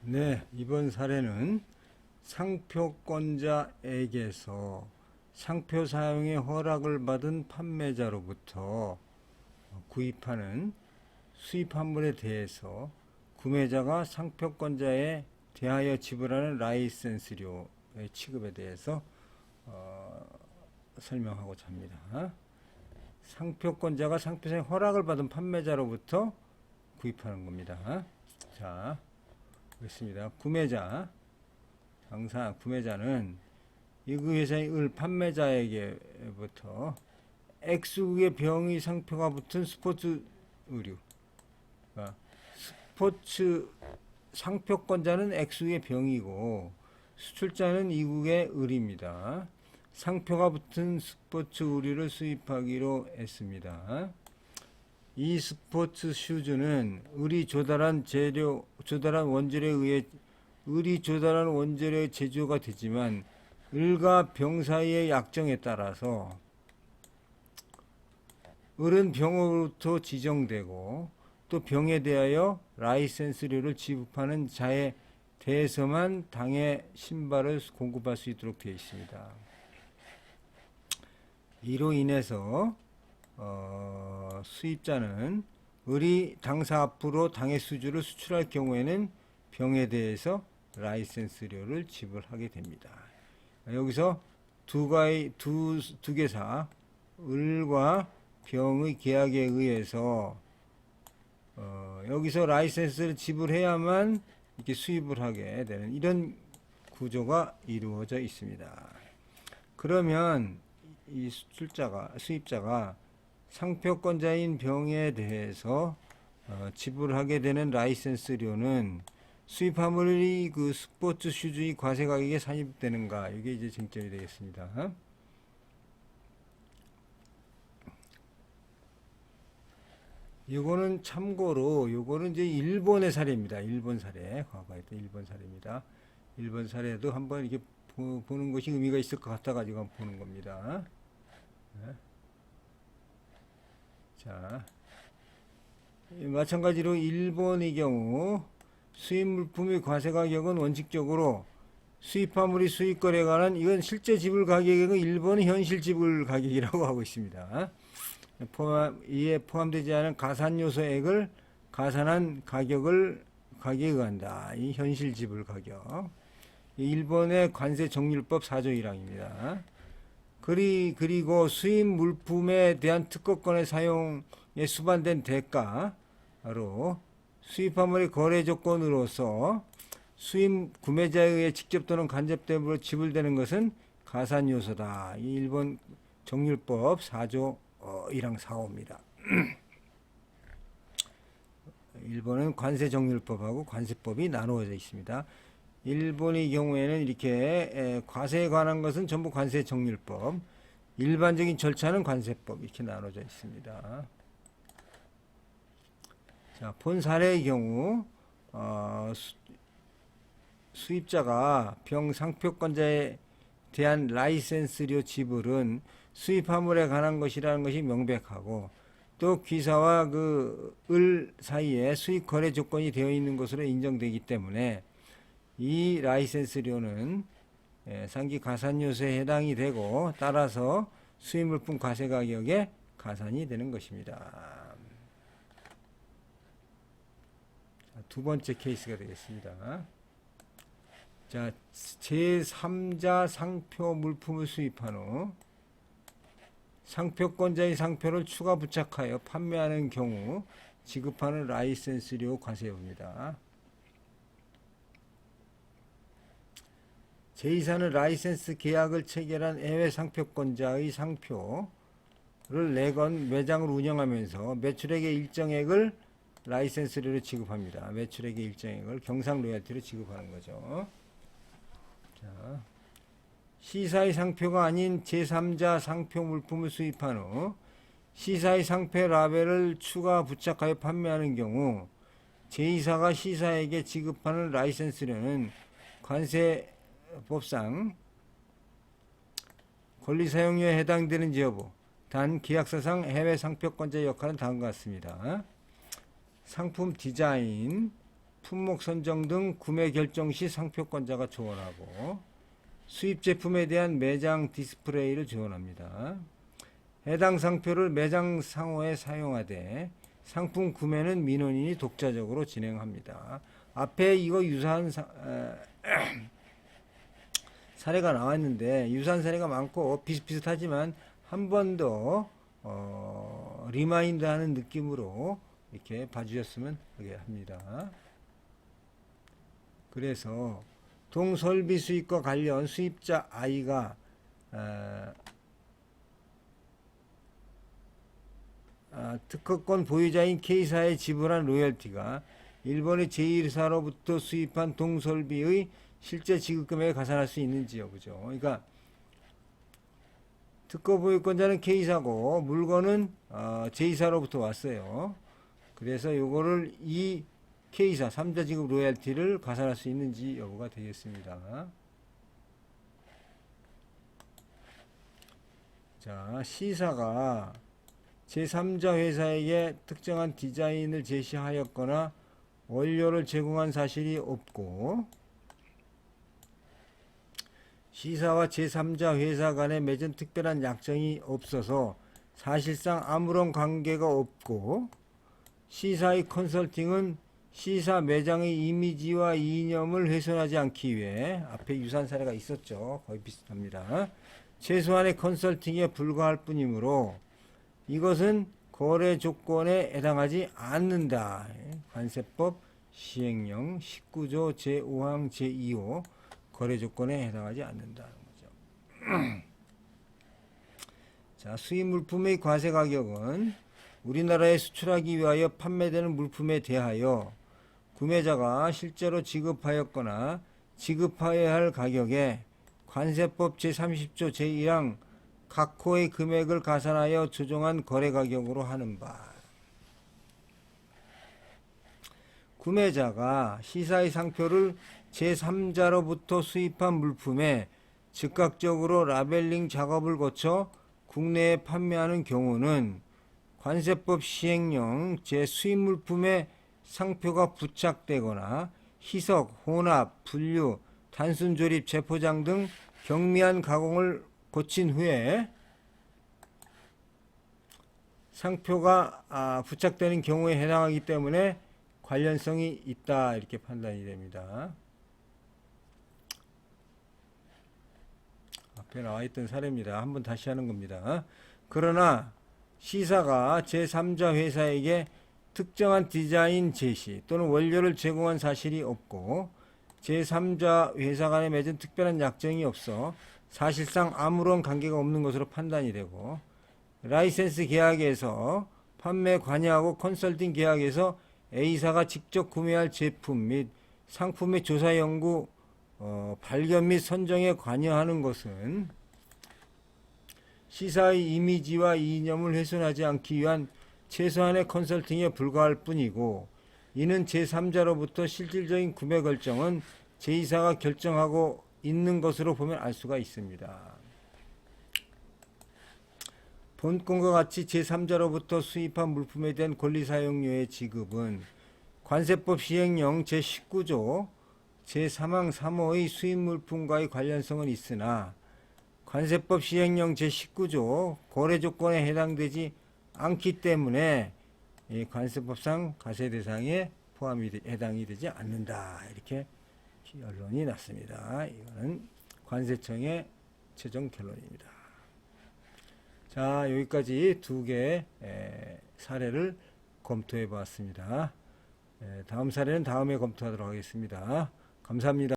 네, 이번 사례는 상표권자에게서 상표 사용의 허락을 받은 판매자로부터 구입하는 수입환물에 대해서 구매자가 상표권자에 대하여 지불하는 라이센스료의 취급에 대해서 설명하고자 합니다. 상표권자가 상표 사용 허락을 받은 판매자로부터 구입하는 겁니다. 자, 그렇습니다. 구매자는 이 그 회사의 을 판매자에게부터 X국의 병의 상표가 붙은 스포츠 의류, 스포츠 상표권자는 X국의 병이고 수출자는 이국의 을입니다. 상표가 붙은 스포츠 의류를 수입하기로 했습니다. 이 스포츠 슈즈는 을이 조달한 원재료에 의해 제조가 되지만 을과 병 사이의 약정에 따라서 을은 병으로부터 지정되고 또 병에 대하여 라이센스료를 지급하는 자에 대해서만 당의 신발을 공급할 수 있도록 되어 있습니다. 이로 인해서 수입자는 을이 당사 앞으로 당의 수주를 수출할 경우에는 병에 대해서 라이센스료를 지불하게 됩니다. 여기서 두 개사 을과 병의 계약에 의해서 여기서 라이센스를 지불해야만 이렇게 수입을 하게 되는 이런 구조가 이루어져 있습니다. 그러면 이 수입자가 상표권자인 병에 대해서 지불하게 되는 라이센스료는 수입화물이 그 스포츠 슈즈의 과세 가격에 산입되는가, 이게 이제 쟁점이 되겠습니다. 요거는 참고로 요거는 이제 일본의 사례입니다. 일본 사례, 과거에 또 일본 사례입니다. 일본 사례도 한번 이렇게 보는 것이 의미가 있을 것 같아 가지고 한번 보는 겁니다. 네. 자, 마찬가지로 일본의 경우 수입 물품의 과세 가격은 원칙적으로 수입화물이 수입거래에 관한 이건 실제 지불 가격은 일본의 현실 지불 가격이라고 하고 있습니다. 이에 포함되지 않은 가산 요소액을 가산한 가격에 의한다. 이 현실 지불 가격. 일본의 관세 정률법 4조 1항입니다. 그리고 수입 물품에 대한 특허권의 사용에 수반된 대가로 수입화물의 거래 조건으로서 수입 구매자에 의해 직접 또는 간접적으로 지불되는 것은 가산 요소다. 이 일본 정률법 4조 1항 4호입니다. 일본은 관세 정률법하고 관세법이 나누어져 있습니다. 일본의 경우에는 이렇게 과세에 관한 것은 전부 관세 정률법, 일반적인 절차는 관세법 이렇게 나눠져 있습니다. 자, 본 사례의 경우 수입자가 병 상표권자에 대한 라이센스료 지불은 수입화물에 관한 것이라는 것이 명백하고 또 기사와 그 을 사이에 수입 거래 조건이 되어 있는 것으로 인정되기 때문에 이 라이센스료는 상기 가산 요소에 해당이 되고 따라서 수입 물품 과세 가격에 가산이 되는 것입니다. 두 번째 케이스가 되겠습니다. 자, 제3자 상표 물품을 수입한 후 상표권자의 상표를 추가 부착하여 판매하는 경우 지급하는 라이센스료 과세입니다. 제2사는 라이센스 계약을 체결한 해외 상표권자의 상표를 내건 매장을 운영하면서 매출액의 일정액을 라이센스료로 지급합니다. 매출액의 일정액을 경상 로열티로 지급하는 거죠. 자, 시사의 상표가 아닌 제3자 상표 물품을 수입한 후 시사의 상표 라벨을 추가 부착하여 판매하는 경우 제2사가 시사에게 지급하는 라이센스료는 관세법상 권리 사용료에 해당되는지 여부, 단 계약서상 해외 상표권자의 역할은 다음과 같습니다. 상품 디자인, 품목 선정 등 구매 결정 시 상표권자가 조언하고, 수입 제품에 대한 매장 디스플레이를 지원합니다. 해당 상표를 매장 상호에 사용하되 상품 구매는 민원인이 독자적으로 진행합니다. 앞에 이거 유사한 사례가 나왔는데, 유사한 사례가 많고 비슷비슷하지만 한 번 더 리마인드 하는 느낌으로 이렇게 봐주셨으면 합니다. 그래서 동설비 수입과 관련 수입자 I가 특허권 보유자인 K사에 지불한 로열티가 일본의 제1사로부터 수입한 동설비의 실제 지급금액에 가산할 수 있는지 여부죠. 그러니까 특허 보유권자는 K사고 물건은 제2사로부터 왔어요. 그래서 요거를 이 K사 3자 지급 로열티를 가산할 수 있는지 여부가 되겠습니다. 자, C사가 제3자 회사에게 특정한 디자인을 제시하였거나 원료를 제공한 사실이 없고, C사와 제3자 회사 간에 맺은 특별한 약정이 없어서 사실상 아무런 관계가 없고, C사의 컨설팅은 C사 매장의 이미지와 이념을 훼손하지 않기 위해, 앞에 유사한 사례가 있었죠. 거의 비슷합니다. 최소한의 컨설팅에 불과할 뿐이므로 이것은 거래 조건에 해당하지 않는다. 관세법 시행령 19조 제5항 제2호 거래 조건에 해당하지 않는다는 거죠. 자, 수입 물품의 과세 가격은 우리나라에 수출하기 위하여 판매되는 물품에 대하여 구매자가 실제로 지급하였거나 지급하여야 할 가격에 관세법 제30조 제1항 각 호의 금액을 가산하여 조정한 거래 가격으로 하는 바. 구매자가 C사의 상표를 제3자로부터 수입한 물품에 즉각적으로 라벨링 작업을 거쳐 국내에 판매하는 경우는 관세법 시행령 제 수입 물품에 상표가 부착되거나 희석, 혼합, 분류, 단순 조립, 재포장 등 경미한 가공을 거친 후에 상표가 부착되는 경우에 해당하기 때문에 관련성이 있다, 이렇게 판단이 됩니다. 앞에 나와 있던 사례입니다. 한번 다시 하는 겁니다. 그러나 C사가 제3자 회사에게 특정한 디자인 제시 또는 원료를 제공한 사실이 없고 제3자 회사 간에 맺은 특별한 약정이 없어 사실상 아무런 관계가 없는 것으로 판단이 되고, 라이센스 계약에서 판매 관여하고 컨설팅 계약에서 A사가 직접 구매할 제품 및 상품의 조사 연구 발견 및 선정에 관여하는 것은 C사의 이미지와 이념을 훼손하지 않기 위한 최소한의 컨설팅에 불과할 뿐이고, 이는 제3자로부터 실질적인 구매 결정은 제2사가 결정하고 있는 것으로 보면 알 수가 있습니다. 본건과 같이 제3자로부터 수입한 물품에 대한 권리사용료의 지급은 관세법 시행령 제19조 제3항 3호의 수입 물품과의 관련성은 있으나 관세법 시행령 제19조 거래 조건에 해당되지 않기 때문에 이 관세법상 과세 대상에 해당이 되지 않는다, 이렇게 결론이 났습니다. 이거는 관세청의 최종 결론입니다. 자, 여기까지 두 개의 사례를 검토해 보았습니다. 다음 사례는 다음에 검토하도록 하겠습니다. 감사합니다.